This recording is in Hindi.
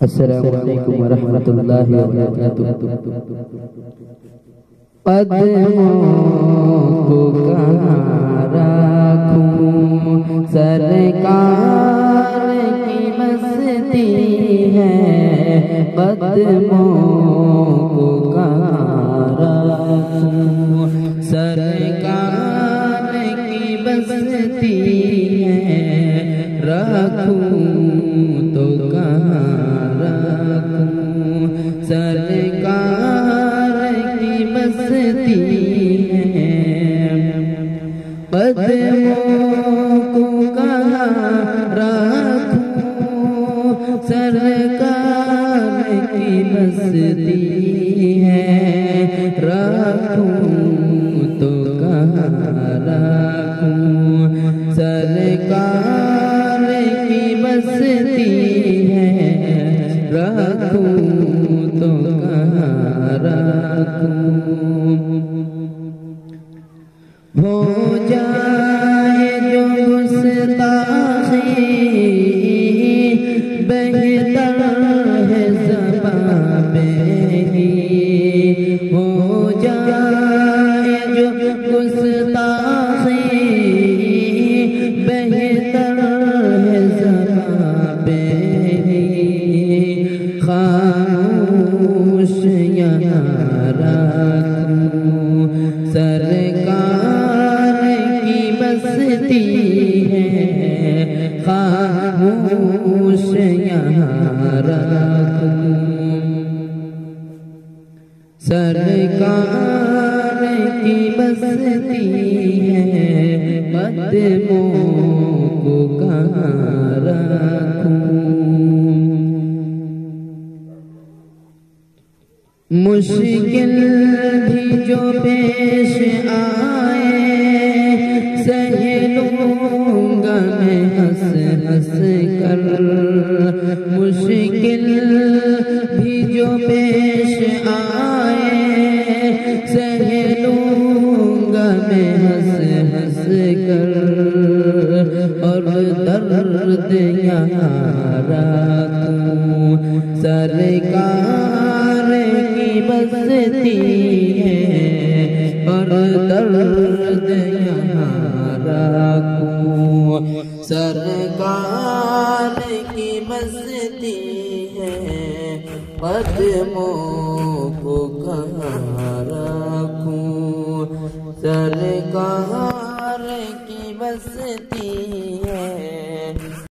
अस्सलामु अलैकुम वरहमतुल्लाहि वबरकातुहू। कदमों को कहाँ रखूं, सरकार की मस्ती है। कदमों को कहाँ रखूं, सरकार की बस्ती है। रखूं तो कहाँ रखूं, सरकार की बस्ती है। कदमों को कहाँ रखूं, सरकार की बस्ती है। रखूं तो कहाँ रखूं, सरकार की बस्ती है। रखूं तो कहाँ रखूं। हो जाए जो गुस्ताखी, बेहतर है ज़बां पे ही। हो जाए जो गुस्ताखी, बेहतर है ज़बां पे ही। खामोश यहाँ रखूं, सरकार की बस्ती है। खामोश यहाँ रखूं, सरकार की बस्ती है। कदमों को कहाँ रखूं। मुश्किल भी जो पेश आए, सह लूंगा मैं हंस हंस कर। मुश्किल भी जो पेश आए, सह लूंगा मैं हंस हंस कर। और दर्द यहाँ रखूं, सरकार की बस्ती है। और दर्द यहाँ रखूं, सरकार की बस्ती है। कदमों को कहाँ रखूं, सरकार की बस्ती